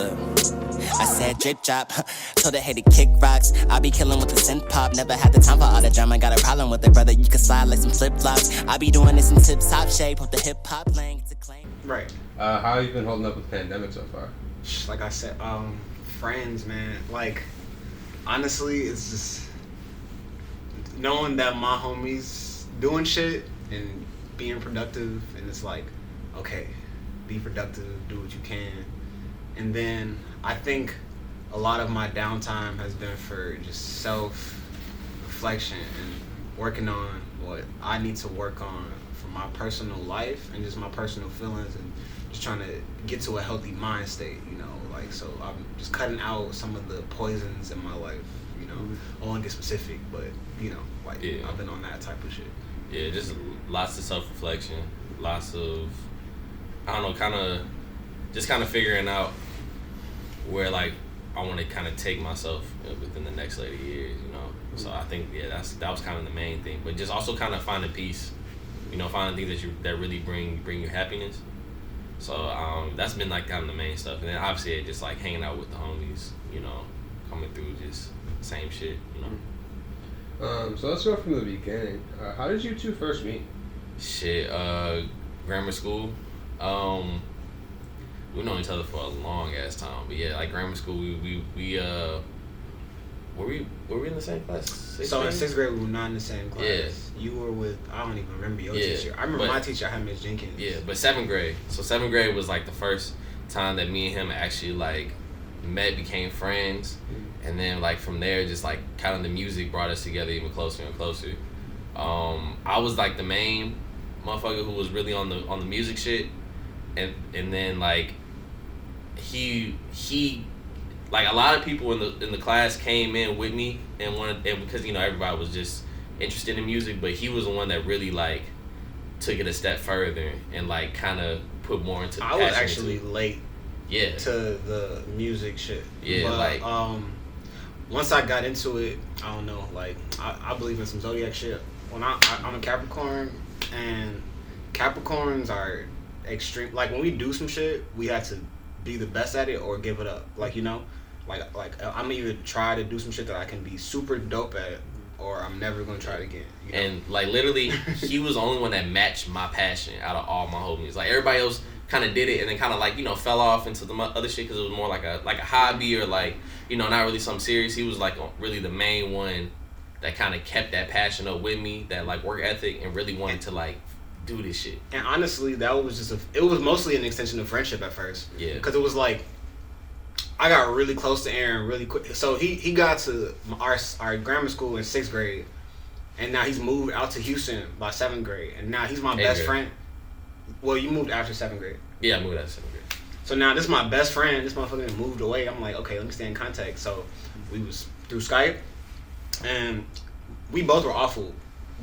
I said drip drop, told her hey to kick rocks. I be killing with the synth pop, never had the time for all the drama. Got a problem with it, brother, you can slide like some flip flops. I be doing this in tip top shape, with the hip hop lane, it's a claim. Right. How have you been holding up with the pandemic so far? Like I said, friends, man. Like, honestly, it's just knowing that my homies doing shit and being productive, and it's like, okay, be productive, do what you can. And then I think a lot of my downtime has been for just self-reflection and working on what I need to work on for my personal life and just my personal feelings, and just trying to get to a healthy mind state, you know, like, so I'm just cutting out some of the poisons in my life, you know. I won't get specific, but, you know, like, yeah. I've been on that type of shit. Yeah, just lots of self-reflection, lots of, I don't know, kind of figuring out where, like, I want to kind of take myself within the next later years, you know. Mm-hmm. So I think, yeah, that was kind of the main thing. But just also kind of finding peace, you know, finding things that really bring you happiness. So that's been, like, kind of the main stuff. And then obviously just, like, hanging out with the homies, you know, coming through just same shit, you know. So let's go from the beginning. How did you two first meet? Shit, grammar school. We've known each other for a long ass time, but yeah, like grammar school, we were we in the same class? In 6th grade we were not in the same class. Yeah. You were with, I don't even remember your teacher. I remember my teacher, I had Miss Jenkins. Yeah, but 7th grade. So 7th grade was like the first time that me and him actually like met, became friends, and then like from there, just like kind of the music brought us together even closer and closer. I was like the main motherfucker who was really on the music shit, and then like he like a lot of people in the class came in with me and because, you know, everybody was just interested in music, but he was the one that really like took it a step further and like kind of put more into the passion. I was actually late to the music shit. Yeah, but, like once I got into it, I don't know, like I believe in some zodiac shit. When I'm a Capricorn, and Capricorns are extreme. Like when we do some shit, we have to be the best at it or give it up. Like, you know, like I'm gonna either try to do some shit that I can be super dope at, or I'm never gonna try it again. You know? And like literally, he was the only one that matched my passion out of all my homies. Like everybody else kind of did it and then kind of like, you know, fell off into the other shit because it was more like a hobby or like, you know, not really something serious. He was like really the main one that kind of kept that passion up with me, that like work ethic, and really wanted to like do this shit. And honestly, that was just it was mostly an extension of friendship at first. Yeah. Because it was like, I got really close to Aaron really quick. So he got to our grammar school in 6th grade, and now he's moved out to Houston by 7th grade, and now he's my best friend. Well, you moved after 7th grade. Yeah, I moved after 7th grade. So now this is my best friend. This motherfucker moved away. I'm like, okay, let me stay in contact. So we was through Skype, and we both were awful,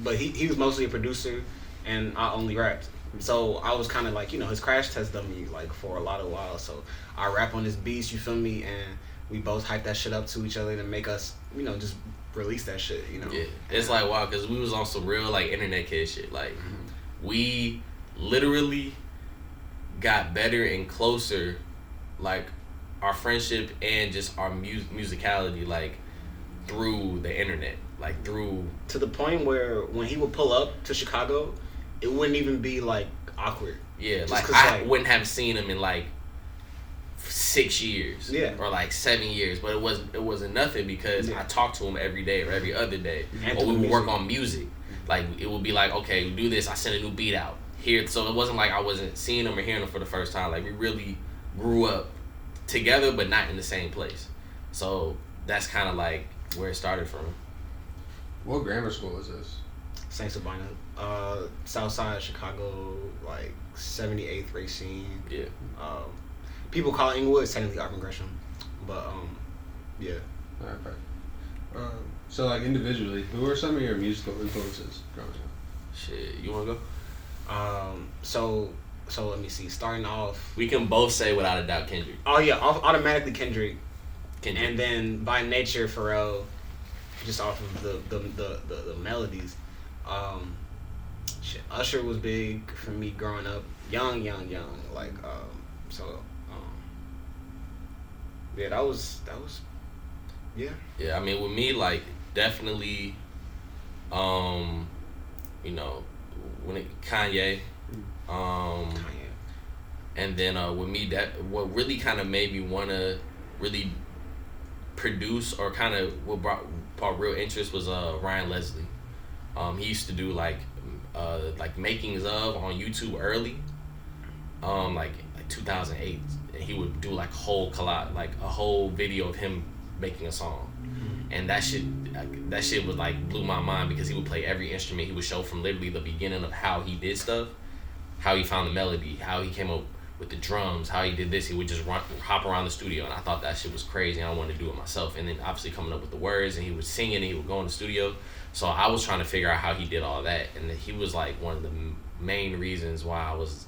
but he was mostly a producer, and I only rapped. So I was kind of like, you know, his crash test dummy like for a lot of while. So I rap on his beats, you feel me, and we both hype that shit up to each other to make us, you know, just release that shit, you know. Yeah, it's like wow, because we was on some real like internet kid shit. Like we literally got better and closer, like our friendship and just our musicality, like through the internet, like through, to the point where when he would pull up to Chicago, it wouldn't even be like awkward. Yeah, like I wouldn't have seen him in like 6 years, or like 7 years, but it wasn't nothing because I talked to him every day or every other day, or we would work on music. Like it would be like, okay, we do this, I send a new beat out here, so it wasn't like I wasn't seeing him or hearing him for the first time. Like we really grew up together, but not in the same place. So that's kind of like where it started from. What grammar school is this? St. Sabina, South Side Chicago, like 78th Racine. Yeah. People call it Inglewood, it's technically Auburn Gresham, but yeah. All right, perfect. So like individually, who are some of your musical influences growing up? Shit, you wanna go? So let me see. Starting off, we can both say without a doubt Kendrick. Oh yeah, automatically Kendrick, and then by nature Pharrell, just off of the melodies. Shit, Usher was big for me growing up, young, like so. Yeah, that was. Yeah. Yeah, I mean, with me, like, definitely, you know, when Kanye, Kanye. and then with me, that what really kind of made me want to really produce, or kind of what brought real interest was Ryan Leslie. He used to do like makings of on YouTube early, like 2008. And he would do like a whole video of him making a song, and that shit was like blew my mind, because he would play every instrument. He would show from literally the beginning of how he did stuff, how he found the melody, how he came up with the drums, how he did this. He would just hop around the studio, and I thought that shit was crazy. I wanted to do it myself. And then obviously coming up with the words, and he would sing it, and he would go in the studio. So I was trying to figure out how he did all that, and he was like one of the main reasons why I was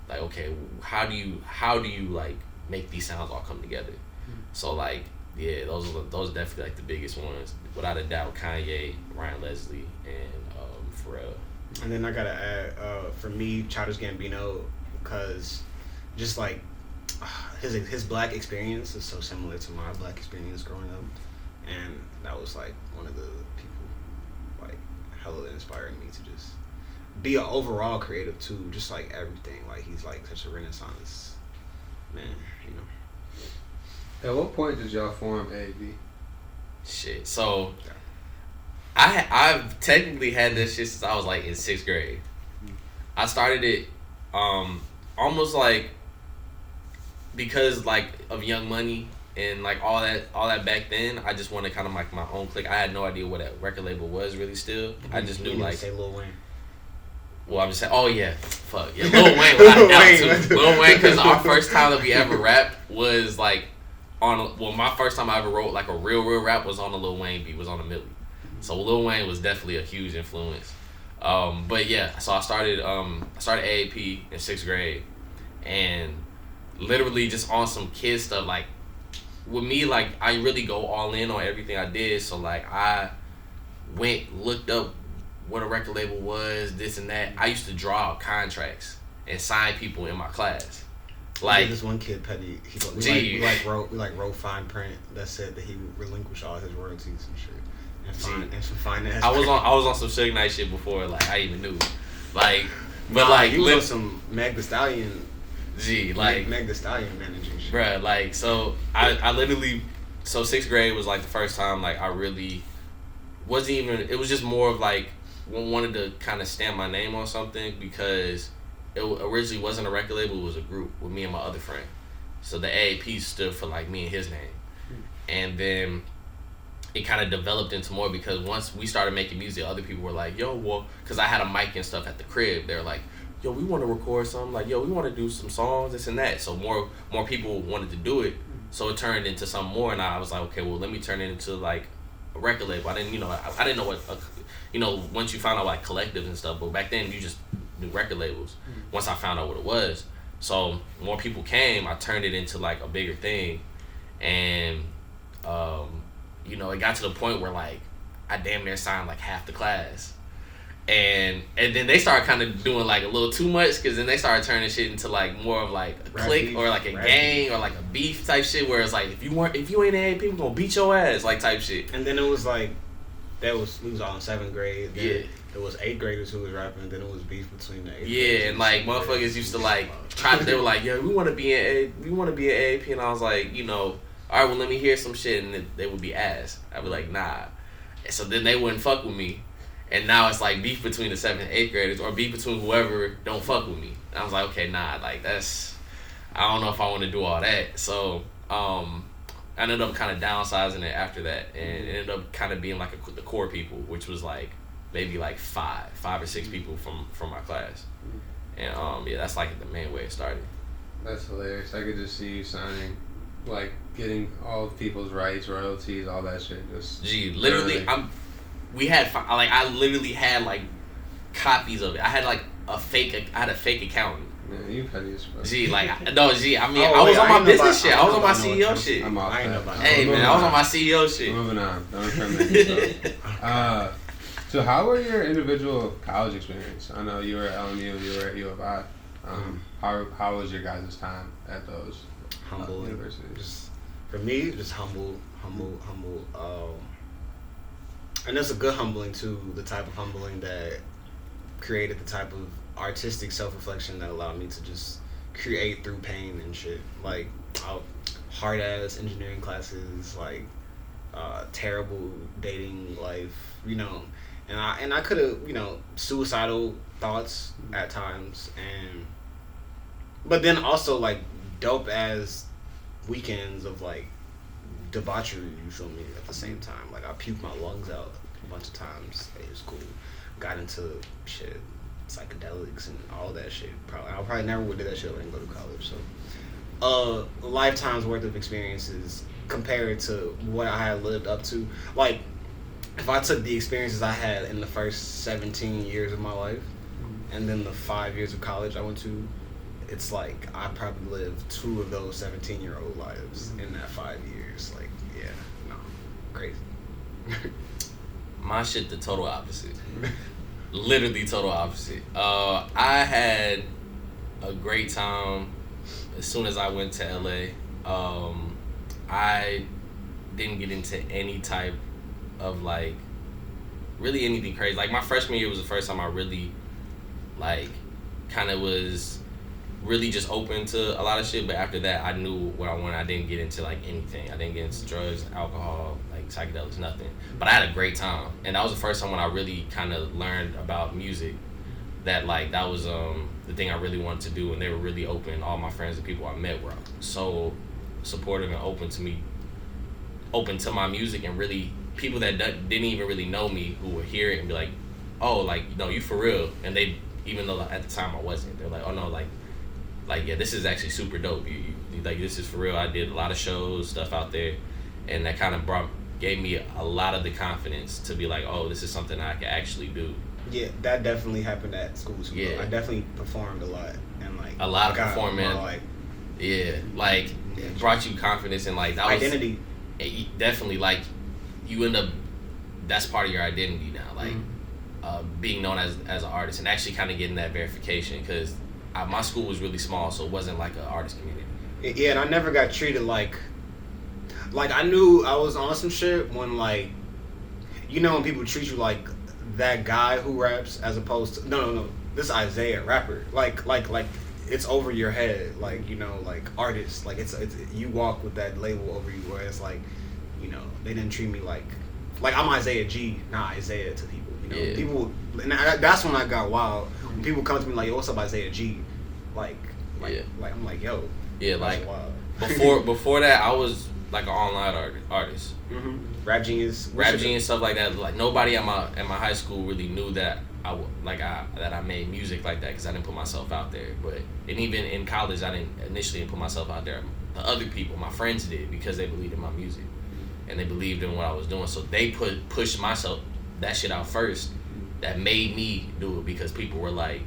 like, okay, how do you like make these sounds all come together? So like, yeah, those are definitely like the biggest ones, without a doubt. Kanye, Ryan Leslie, and Pharrell. And then I gotta add, for me, Childish Gambino, because just like his black experience is so similar to my black experience growing up, and that was like one of the people like hella inspiring me to just be an overall creative too, just like everything. Like he's like such a renaissance man, you know. At what point did y'all form AAB? Shit. So I've technically had this shit since I was like in 6th grade. I started it almost like because like of Young Money and like all that back then. I just wanted kind of like my own clique. I had no idea what that record label was really still. I just knew like say Lil Wayne. Well, I'm just saying, oh yeah, fuck. Yeah, Lil Wayne, without a doubt too. Lil Wayne, because our first time that we ever rapped was like my first time I ever wrote like a real rap was on a Lil Wayne beat, was on a Millie. So Lil Wayne was definitely a huge influence. But yeah, so I started AAP in 6th grade, and literally just on some kid stuff. Like with me, like I really go all in on everything I did. So like I looked up what a record label was, this and that. I used to draw out contracts and sign people in my class. Like this one kid, Petty, we wrote fine print that said that he would relinquish all his royalties and shit. And some finance. I was on some Suge Knight shit before, like I even knew, like, but like you was on some Meg Thee Stallion. Like Meg Thee Stallion managing shit. Bruh, like so I literally, so 6th grade was like the first time like I really wasn't even. It was just more of like wanted to kind of stamp my name on something, because it originally wasn't a record label. It was a group with me and my other friend. So the AAP stood for like me and his name, and then it kind of developed into more, because once we started making music, other people were like, yo, well, because I had a mic and stuff at the crib. They're like, yo, we want to record something. Like, yo, we want to do some songs, this and that. So more people wanted to do it. So it turned into something more, and I was like, okay, well, let me turn it into like a record label. I didn't know what, once you found out like collectives and stuff, but back then you just knew record labels. Once I found out what it was, so more people came, I turned it into like a bigger thing, and it got to the point where like I damn near signed like half the class, and then they started kind of doing like a little too much, because then they started turning shit into like more of like a clique or like a gang or like a beef type shit, where it's like if you ain't AA, people gonna beat your ass, like type shit. And then it was like we was all in 7th grade. Then yeah. It was 8th graders who was rapping. Then it was beef between the 8th graders. Yeah, and like motherfuckers used to like they were like, yeah, we want to be in AAP, and I was like, all right, well let me hear some shit, and they would be ass. I'd be like, nah. And so then they wouldn't fuck with me, and now it's like beef between the 7th and 8th graders, or beef between whoever don't fuck with me. And I was like, okay, nah, like I don't know if I want to do all that. So I ended up kind of downsizing it after that, and it ended up kind of being like the core people, which was like maybe like five or six people from my class, and that's like the main way it started. That's hilarious. I could just see you signing, like getting all of people's rights, royalties, all that shit. Just literally, I literally had like copies of it. I had like a fake accountant. Man, you petty as fuck. I was on my business shit. I was on my CEO shit. I'm off that. Hey man, I was on my CEO shit. Moving on. Don't incriminate yourself. So how were your individual college experience? I know you were at LMU, you were at U of I. How was your guys' time at those humble universities? For me, just humble. And it's a good humbling too, the type of humbling that created the type of artistic self-reflection that allowed me to just create through pain and shit. Like hard ass engineering classes, like terrible dating life, you know. And I could have, you know, suicidal thoughts at times, but then also like dope ass weekends of like debauchery, you feel me, at the same time. Like I puked my lungs out a bunch of times. It was cool. Got into shit, psychedelics and all that shit. I probably never would do that shit if I didn't go to college. So a lifetime's worth of experiences compared to what I had lived up to. Like if I took the experiences I had in the first 17 years of my life and then the 5 years of college I went to, it's like I probably lived 2 of those 17-year-old lives in that 5 years. Like, yeah, no, crazy. My shit, the total opposite. Literally total opposite. I had a great time as soon as I went to LA. I didn't get into any type of like really anything crazy. Like my freshman year was the first time I really like kind of was really just open to a lot of shit, but after that I knew what I wanted. I didn't get into like anything. I didn't get into drugs, alcohol, like psychedelics, nothing. But I had a great time, and that was the first time when I really kind of learned about music. That like that was the thing I really wanted to do, and they were really open. All my friends and people I met were so supportive and open to me, open to my music, and really people that didn't even really know me who would hear it and be like, oh, like, no, you for real. And they, even though at the time I wasn't, they're like, oh no, like yeah, this is actually super dope. You like, this is for real. I did a lot of shows, stuff out there, and that kind of gave me a lot of the confidence to be like, oh, this is something I can actually do. Yeah, that definitely happened at school too. Yeah, I definitely performed a lot, and like a lot of performing. Yeah, like it brought you confidence, and like that was identity. Definitely, like you end up, that's part of your identity now, like being known as an artist, and actually kind of getting that verification, because my school was really small, so it wasn't like an artist community. Yeah, and I never got treated like I knew I was on some shit when, like, you know, when people treat you like that guy who raps as opposed to no, this is Isaiah rapper, like it's over your head, like, you know, like artist, like it's you walk with that label over you, where it's like, you know, they didn't treat me like I'm IsaiahG, not Isaiah to people, you know. Yeah. People, and that's when I got wild. When people come to me like, yo, what's up, IsaiahG? Like I'm like, yo, yeah, like wild. before that I was like an online artist. Rap Genius stuff like that. Like nobody at my high school really knew that I made music like that, because I didn't put myself out there. And even in college, I didn't initially put myself out there. The other people, my friends, did, because they believed in my music and they believed in what I was doing. So they pushed myself that shit out first. That made me do it, because people were like,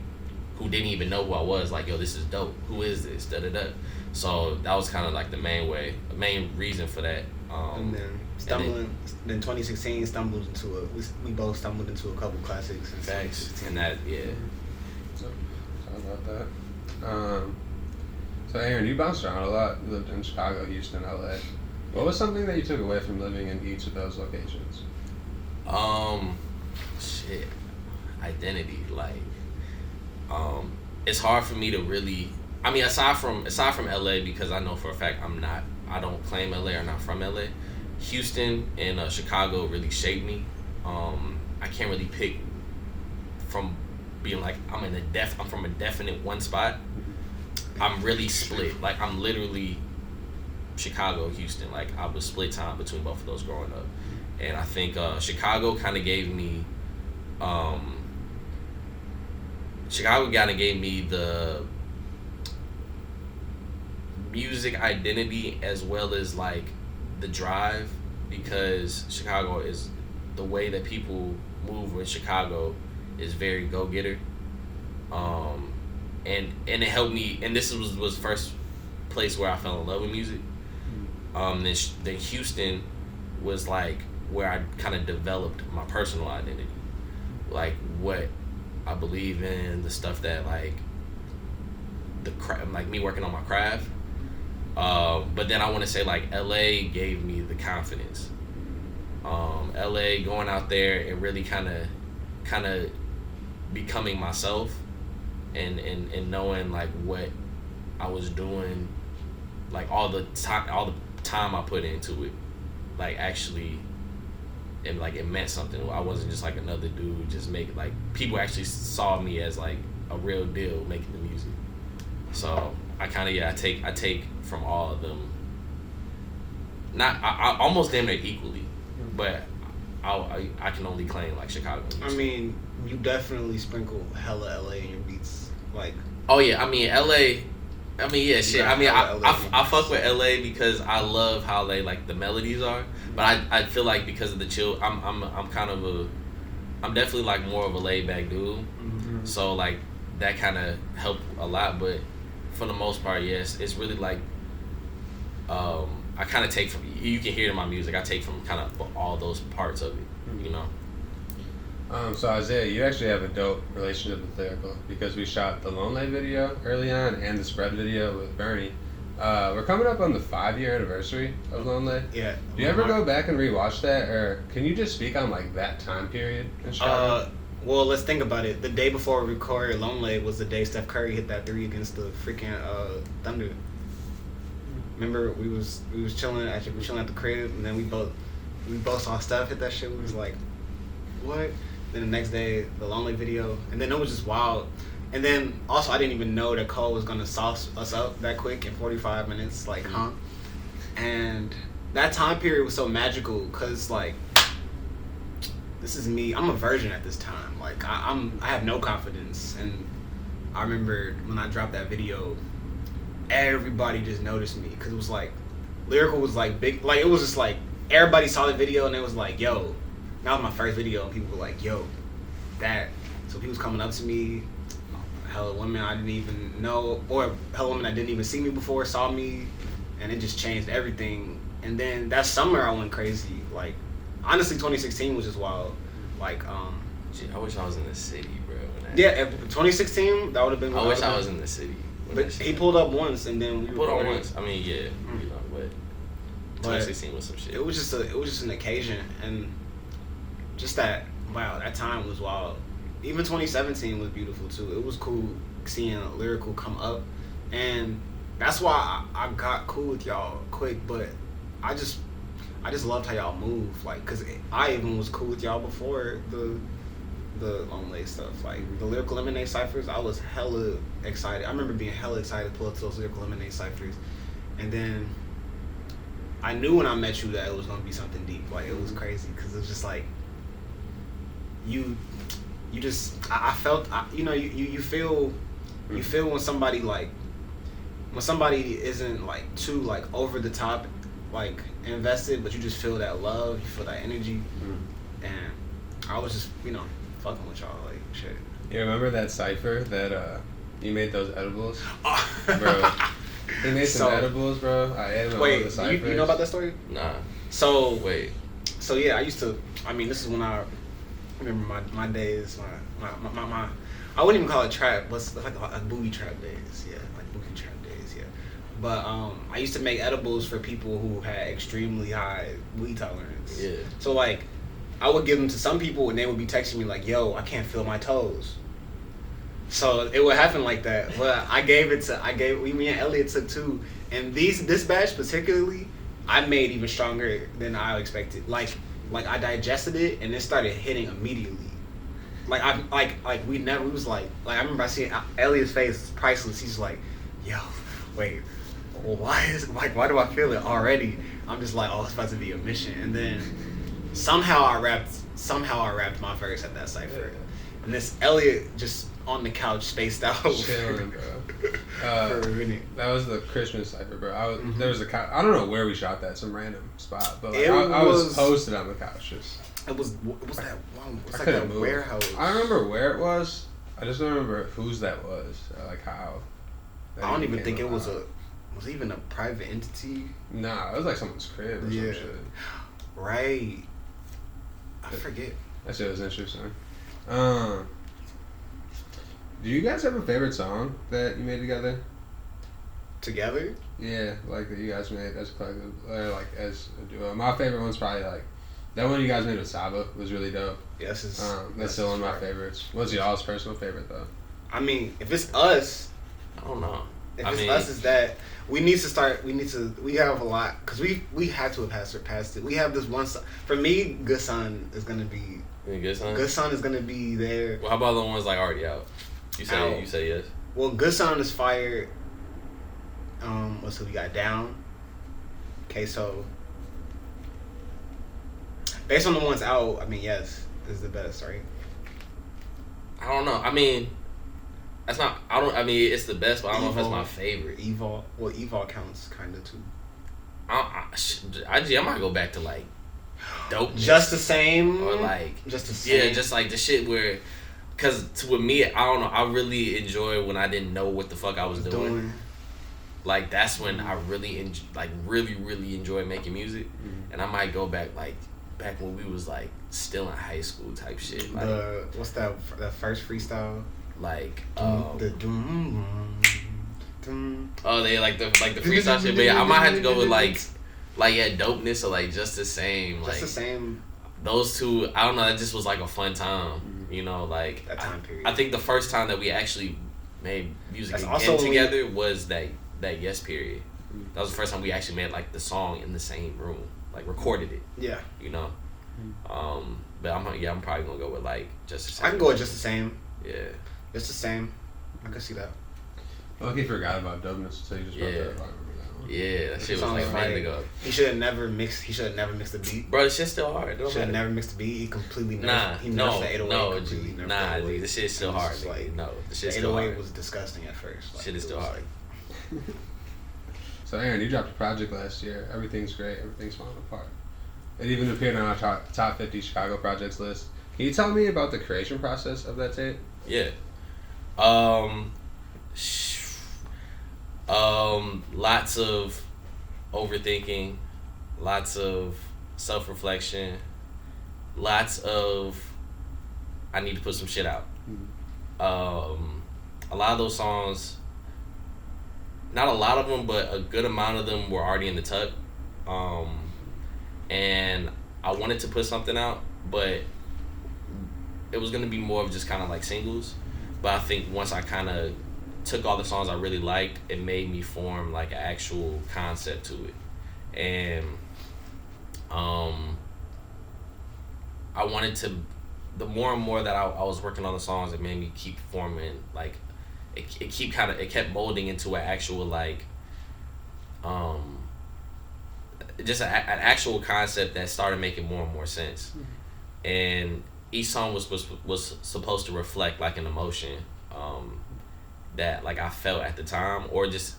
who didn't even know who I was, like, yo, this is dope. Who is this? Da da da. So that was kind of like the main reason for that. And then in 2016, we both stumbled into a couple classics. Facts. And that, yeah. Sorry about that. So Aaron, you bounced around a lot. You lived in Chicago, Houston, LA. What was something that you took away from living in each of those locations? Shit. Identity. Like, it's hard for me to really, I mean, aside from LA, because I know for a fact I don't claim LA or not from LA. Houston and Chicago really shaped me. I can't really pick from being like I'm from a definite one spot. I'm really split. Like I'm literally Chicago, Houston. Like I was split time between both of those growing up, and I think Chicago kind of gave me the music identity as well as like the drive, because Chicago is, the way that people move in Chicago is very go-getter, and it helped me, and this was first place where I fell in love with music. Then Houston was like where I kind of developed my personal identity, like what I believe in, the stuff that like like me working on my craft, But then I want to say like LA gave me the confidence. LA going out there and really kind of becoming myself, and knowing like what I was doing, like all the time I put into it, like actually, and like it meant something. I wasn't just like another dude just making, like people actually saw me as like a real deal making the music. So I kind of I take from all of them. I almost damn near equally, but I can only claim like Chicago music. I mean, you definitely sprinkle hella LA in your beats, like. Oh yeah, I mean LA. I mean yeah, shit. I mean I fuck with LA because I love how they like the melodies are, but I feel like because of the chill, I'm kind of I'm definitely like more of a laid back dude. Mm-hmm. So like that kind of helped a lot, but for the most part, yes, it's really like I kind of take from, you can hear it in my music, I take from kind of all those parts of it, you know. So Isaiah, you actually have a dope relationship with Lyrical because we shot the Lemonade video early on and the Spread video with Bernie. We're coming up on the 5-year anniversary of Lemonade. Yeah. Do you ever go back and rewatch that, or can you just speak on like that time period in Chicago? Well, let's think about it. The day before we recorded Lemonade was the day Steph Curry hit that 3 against the freaking Thunder. Remember, we was chilling at the crib, and then we both saw Steph hit that shit. We was like, what? Then the next day, the Lonely video, and then it was just wild. And then also, I didn't even know that Cole was gonna sauce us up that quick in 45 minutes. Like, huh? And that time period was so magical because like, this is me. I'm a virgin at this time. Like, I have no confidence. And I remember when I dropped that video, everybody just noticed me because it was like, Lyrical was like big. Like, it was just like everybody saw the video and it was like, yo. That was my first video, and people were like, yo, that. So people was coming up to me, hella women I didn't even know, or hella women that didn't even see me before saw me, and it just changed everything. And then that summer I went crazy. Like, honestly, 2016 was just wild. Like, Gee, I wish I was in the city, bro. Yeah, 2016, that would have been. I wish I was in the city. But he pulled up once, and then we pulled up once. I mean, yeah, you know, but 2016 was some shit. It was just an occasion, and just that, wow, that time was wild. Even 2017 was beautiful too. It was cool seeing Lyrical come up, and that's why I got cool with y'all quick. But I just loved how y'all move, like, cause I even was cool with y'all before the Lemonade stuff, like the Lyrical Lemonade ciphers. I was hella excited. I remember being hella excited to pull up to those Lyrical Lemonade ciphers, and then I knew when I met you that it was gonna be something deep. Like, it was crazy, cause it was just like. You just, I felt, you feel when somebody isn't like too like over the top, like invested, but you just feel that love, you feel that energy, and I was just, fucking with y'all, like, shit. You remember that cipher that you made those edibles, bro? He made some edibles, bro. I ate them all the ciphers. You know about that story? Nah. So wait. So yeah, I used to. I mean, this is when I remember my days. My I wouldn't even call it trap. But like booby trap days. Yeah, like booby trap days. Yeah. But I used to make edibles for people who had extremely high weed tolerance. Yeah. So like, I would give them to some people, and they would be texting me like, "Yo, I can't feel my toes." So it would happen like that. But me and Elliot took 2, and this batch particularly, I made even stronger than I expected. Like I digested it, and it started hitting immediately. I remember I seeing Elliot's face, was priceless. He's like, "Yo, wait, why do I feel it already?" I'm just like, "Oh, it's about to be a mission." And then somehow I rapped my verse at that cipher, and this Elliot just on the couch spaced out. Chilling, bro. For a minute. That was the Christmas cipher, bro. There was a couch. I don't know where we shot that, some random spot, but like, I was posted on the couch. Just it was that one? It's I like couldn't that move. warehouse. I remember where it was. I just don't remember whose that was, or like how. I don't even think it was was it even a private entity. Nah, it was like someone's crib or some shit. Right. I forget. That shit was interesting. Do you guys have a favorite song that you made together? together. Yeah, like that you guys made as a collective, or like as a duo. My favorite one's probably like that one you guys made with Saba was really dope. Yes, that's still one of my favorites. What's y'all's personal favorite though? I mean, if it's us, I don't know. If it's us, is that we need to start. We have a lot because we had to have surpassed it. We have this one song. For me, Good Son is gonna be. Good Son. Good Son is gonna be there. Well, how about the ones like already out? You say yes. Well, Good Son is fire. What's we got down? Okay, so based on the ones out, I mean, yes, this is the best, right? I don't know. I mean, that's not. I mean, it's the best, but I don't know if that's my favorite. Evil. Well, Evil counts kind of too. I might go back to like Dope. Just the same. Or like just the same. Yeah, just like the shit where. Cause with me, I don't know. I really enjoy when I didn't know what the fuck I was doing. Like that's when I really really enjoy making music, and I might go back when we was like still in high school type shit. Like what's that first freestyle? Like the they like the freestyle shit. But yeah, I might have to go with like Dopeness or like Just the Same. Like Just the Same. Those two, I don't know. That just was like a fun time. You know, like that time period. I think the first time that we actually made music again together was that Yes period. That was the first time we actually made like the song in the same room, like recorded it. Yeah. You know. But I'm probably gonna go with like Just the Same. I can go with Just the Same. Yeah. Just the Same. I can see that. Lucky forgot about Dopeness until you just brought that up. Yeah, that shit was like a minute ago. He should have never mixed the beat. Bro, the shit's still hard. Should have never mixed the beat. He completely nerfed the shit's still hard. Like, no, the shit's still hard. 808 was disgusting at first. Shit is still hard. So Aaron, you dropped a project last year. Everything's great. Everything's falling apart. It even appeared on our top 50 Chicago projects list. Can you tell me about the creation process of that tape? Yeah. Lots of overthinking, lots of self-reflection, lots of I need to put some shit out. A lot of those songs, not a lot of them, but a good amount of them were already in the tuck. And I wanted to put something out, but it was going to be more of just kind of like singles. But I think once I kind of took all the songs I really liked, it made me form like an actual concept to it. And I wanted to, the more and more that I was working on the songs, it made me keep forming like it kept molding into an actual like just an actual concept that started making more and more sense. And each song was supposed to reflect like an emotion that like I felt at the time, or just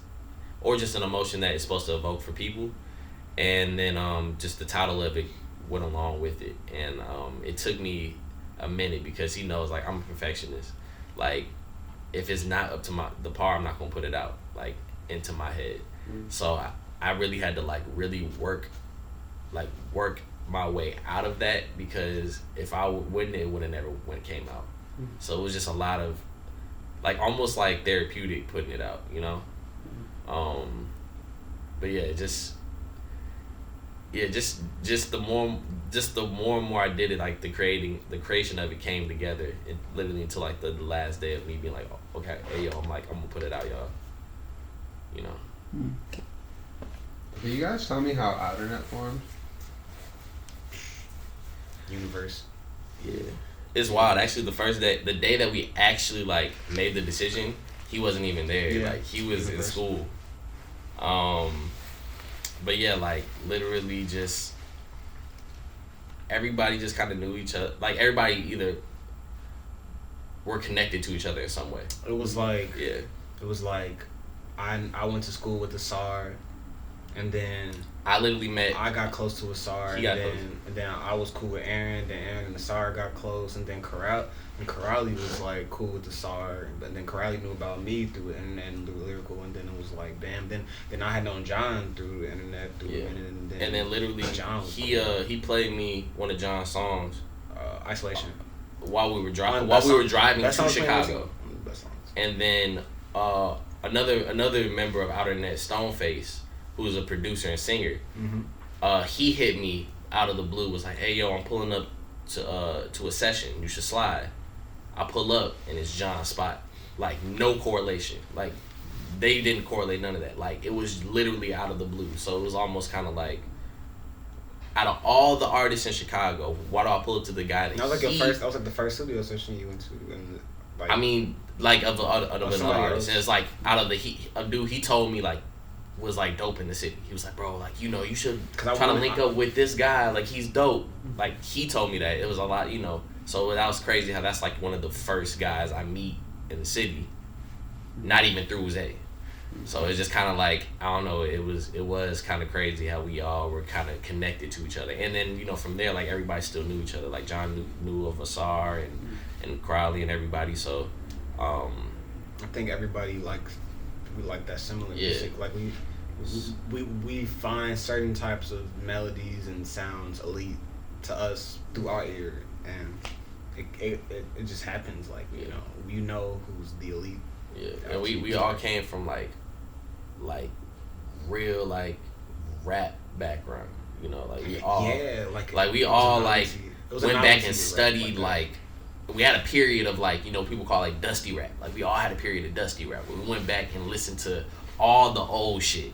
an emotion that it's supposed to evoke for people. And then just the title of it went along with it. And it took me a minute because he knows like I'm a perfectionist. Like if it's not up to the par, I'm not gonna put it out like into my head. So I really had to like really work my way out of that, because if I wouldn't, it would have never came out. So it was just a lot of like almost like therapeutic putting it out, you know. But yeah, just the more and more I did it, like the creation of it came together. It literally until like the last day of me being like, oh, okay, hey yo, I'm gonna put it out, y'all. You know. Can you guys tell me how Outernet formed? Universe. Yeah. It's wild. Actually, the day that we actually like made the decision, he wasn't even there. Yeah. Like he was in school. But yeah, like literally just everybody just kind of knew each other. Like everybody either were connected to each other in some way. It was like I went to school with Asar, and then I literally met. I got close to Asar, and then I was cool with Aaron. Then Aaron and Asar got close, and then Karali was like cool with Asar, but then Karali knew about me through the internet and through Lyrical, and then it was like damn. Then I had known John through the internet, and then literally John he played me one of John's songs, Isolation, while we were driving to Chicago, best songs. And then another member of Outer Net, Stoneface, who's a producer and singer. He hit me out of the blue. Was like, "Hey yo, I'm pulling up to a session. You should slide." I pull up and it's John's spot. Like no correlation. Like they didn't correlate none of that. Like it was literally out of the blue. So it was almost kind of like, out of all the artists in Chicago, why do I pull up to the guy that that was like the first studio session you went to, and like, I mean, like of the other artists, and it's like out of a dude he told me like was like dope in the city. He was like, bro, like you should try to link up with this guy. Like he's dope. Like he told me that it was a lot, So that was crazy how that's like one of the first guys I meet in the city, not even through Zay. So it's just kind of like, I don't know, it was kind of crazy how we all were kind of connected to each other. And then, from there, like, everybody still knew each other. Like, John knew of Asar and Crowley and everybody. So, I think everybody we like that similar music. Like, we find certain types of melodies and sounds elite to us through our ear. And it just happens, like, who's the elite. Yeah, and we all came from like real like rap background, like we all we all like went back and studied like we had a period of like people call like dusty rap, like we all had a period of dusty rap where we went back and listened to all the old shit,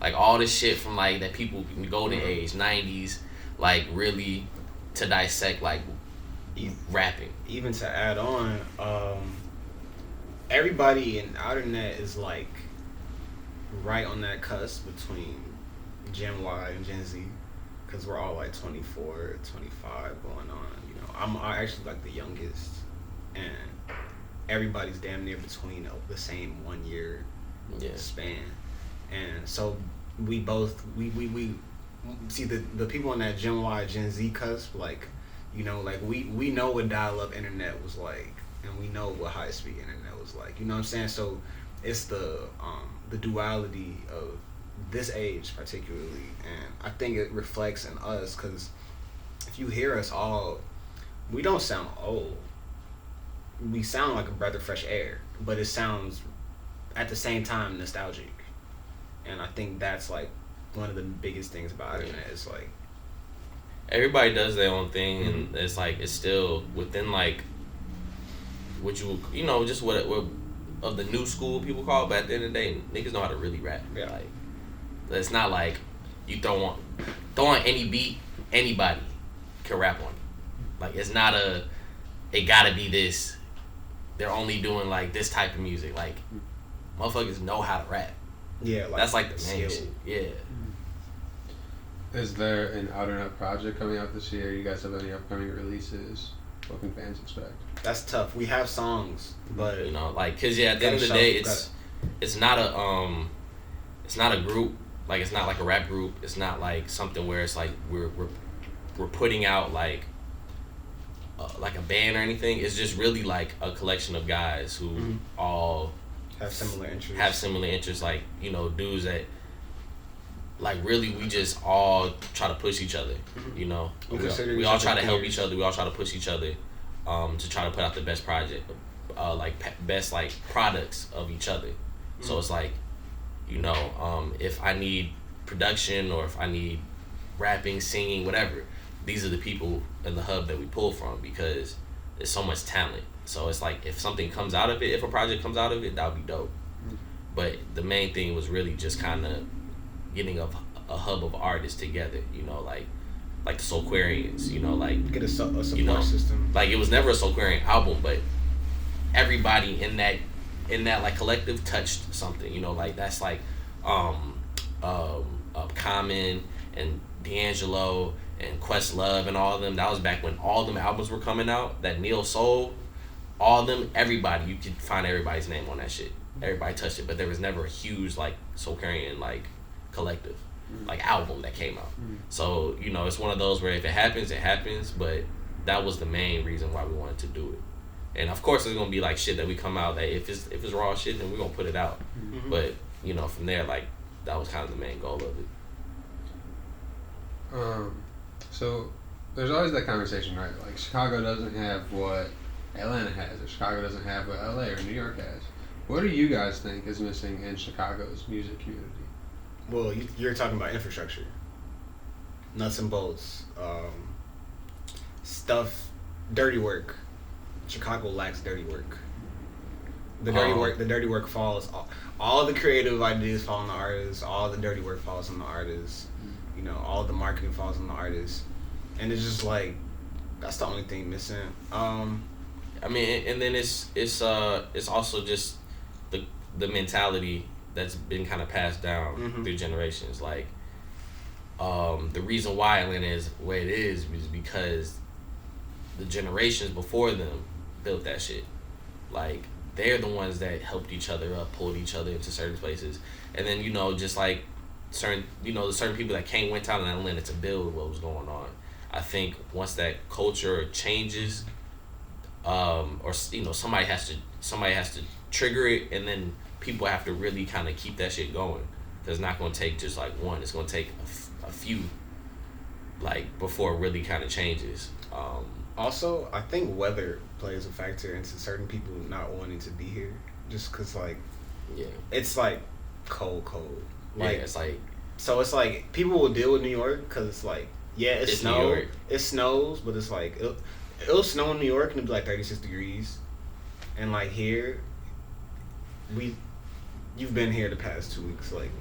like all this shit from like that people in the golden age 90s, like really to dissect like rapping. Even to add on, everybody in Outer Net is like right on that cusp between Gen Y and Gen Z, because we're all like 24, 25 going on. I actually like the youngest, and everybody's damn near between the same 1 year span. And so we see the people on that Gen Y, Gen Z cusp, like, like we know what dial-up internet was like, and we know what high-speed internet was like. You know what I'm saying? So it's the duality of this age particularly, and I think it reflects in us, because if you hear us all, we don't sound old. We sound like a breath of fresh air, but it sounds at the same time nostalgic. And I think that's like one of the biggest things about it. It's like everybody does their own thing, and it's like it's still within like what just what of the new school people call it, but at the end of the day, niggas know how to really rap. Yeah. Like it's not like you throw on any beat, anybody can rap on it. Like it's not it gotta be this. They're only doing like this type of music. Like motherfuckers know how to rap. Yeah, like that's like the main shit. Yeah. Is there an Outer Net project coming out this year? You guys have any upcoming releases? What can fans expect? That's tough. We have songs, but cause at the end of the day, it's not a group. Like it's not like a rap group. It's not like something where it's like we're putting out like a band or anything. It's just really like a collection of guys who all have similar interests. Like dudes that like really we just all try to push each other. We all try to help each other. We all try to push each other to try to put out the best project, best like products of each other. So it's like if I need production or if I need rapping, singing, whatever, these are the people in the hub that we pull from, because there's so much talent. So it's like if something comes out of it, if a project comes out of it, that would be dope. But the main thing was really just kind of getting a hub of artists together, like the Soulquarians, like get a support system. Like it was never a Soulquarian album, but everybody in that like collective touched something, like that's like Common and D'Angelo and Questlove and all of them. That was back when all them albums were coming out, that Neo Soul, all of them, everybody, you could find everybody's name on that shit. Everybody touched it, but there was never a huge like Soulquarian like collective like album that came out. So it's one of those where if it happens, but that was the main reason why we wanted to do it. And of course there's gonna be like shit that we come out that if it's raw shit, then we're gonna put it out. But from there, like that was kind of the main goal of it. So there's always that conversation, right? Like Chicago doesn't have what Atlanta has, or Chicago doesn't have what LA or New York has. What do you guys think is missing in Chicago's music community? Well, you're talking about infrastructure, nuts and bolts, stuff, dirty work. Chicago lacks dirty work. The dirty work falls. All the creative ideas fall on the artists. All the dirty work falls on the artists. You know, all the marketing falls on the artists, and it's just like that's the only thing missing. I mean, and then it's also just the mentality that's been kind of passed down through generations. Like, the reason why Atlanta is the way it is because the generations before them built that shit. Like, they're the ones that helped each other up, pulled each other into certain places, and then just like certain people that went down in Atlanta to build what was going on. I think once that culture changes, or somebody has to trigger it, and then people have to really kind of keep that shit going. Cause it's not gonna take just like one. It's gonna take a few, like, before it really kind of changes. Also, I think weather plays a factor into certain people not wanting to be here, just cause like, it's like cold. Like, it's like, so it's like people will deal with New York cause it's like, it's snow, it snows, but it's like it'll snow in New York and it'll be like 36 degrees, and like here, you've been here the past 2 weeks, like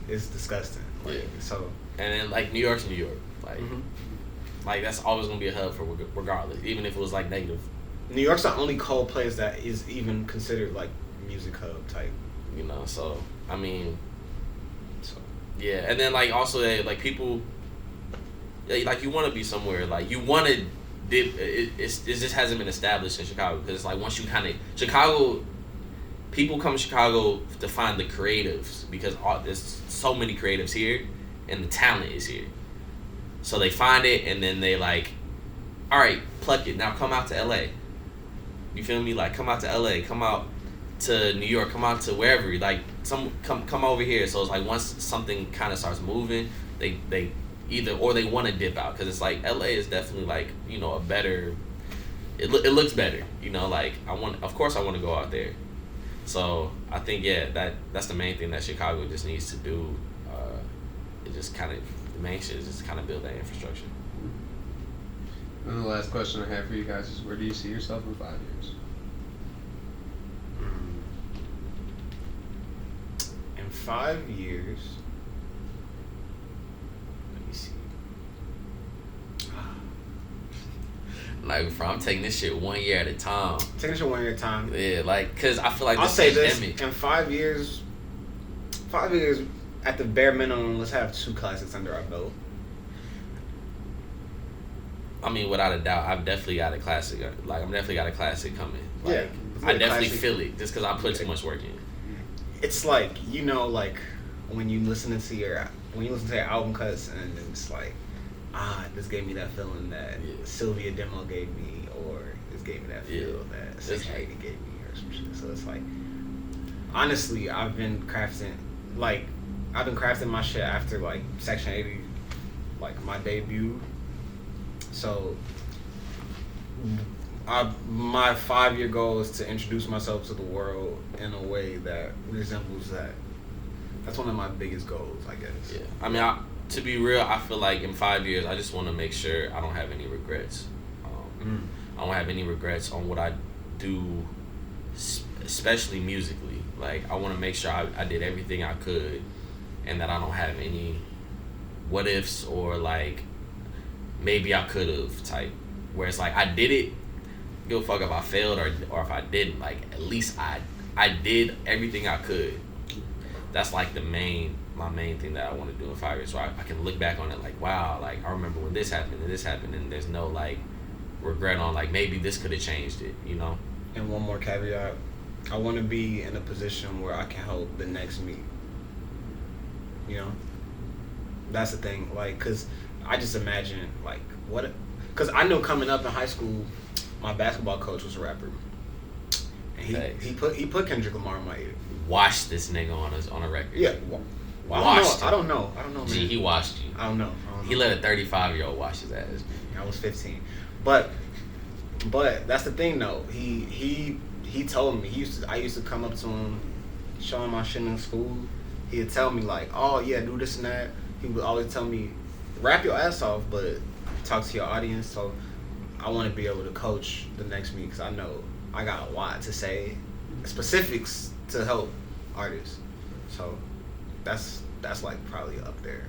it's disgusting. Like, so. And then like New York's New York, like. Like, that's always gonna be a hub for regardless, even if it was like negative. New York's the only cold place that is even considered like music hub type. So I mean, and then like also like people, like you want to be somewhere, like you want to dip. It just hasn't been established in Chicago because it's like once you kind of Chicago, people come to Chicago to find the creatives because there's so many creatives here, and the talent is here. So they find it, and then they like, all right, pluck it. Now come out to LA. You feel me? Like, come out to LA, come out to New York, come out to wherever. Like, come over here. So it's like once something kind of starts moving, they either or they want to dip out because it's like LA is definitely like a better. It looks better. Like of course I want to go out there. So I think that's the main thing that Chicago just needs to do. It just kind of. Main shit is just kind of build that infrastructure. And the last question I have for you guys is, where do you see yourself in 5 years? In 5 years, let me see. Like, bro, I'm taking this shit 1 year at a time. Taking this shit 1 year at a time. Yeah, like, cause I feel like I'll say this: in 5 years, at the bare minimum, let's have 2 classics under our belt. I mean, without a doubt, I've definitely got a classic. Like, I'm definitely got a classic coming. Like, I definitely feel it just because I put too much work in. It's like like when you listen to your album cuts and it's like, this gave me that feeling that Sylvia Demo gave me, or this gave me that feel that Section 80 gave me, or some shit. So it's like, honestly, I've been crafting my shit after like Section 80, like my debut. So my 5-year goal is to introduce myself to the world in a way that resembles that. That's one of my biggest goals, I guess. Yeah, I mean, to be real, I feel like in 5 years, I just want to make sure I don't have any regrets. I don't have any regrets on what I do, especially musically. Like, I want to make sure I did everything I could, and that I don't have any what ifs or like maybe I could have type. Where it's like I did it, give a fuck if I failed or if I didn't. Like, at least I did everything I could. That's like my main thing that I want to do in 5 years. So I can look back on it like, wow, like I remember when this happened and there's no like regret on like maybe this could have changed it, And one more caveat, I want to be in a position where I can help the next me. That's the thing, like, cause I just imagine like cause I know coming up in high school, my basketball coach was a rapper, and he put Kendrick Lamar in my ear. Washed this nigga on a record. Yeah, I don't know. Man. Gee, he washed you. I don't know. He let a 35-year-old wash his ass. I was 15, but that's the thing though. He he told me I used to come up to him, show him my shit in school. He'd tell me like, oh yeah, do this and that. He would always tell me, rap your ass off, but talk to your audience. So I want to be able to coach the next me because I know I got a lot to say, specifics to help artists. So that's like probably up there.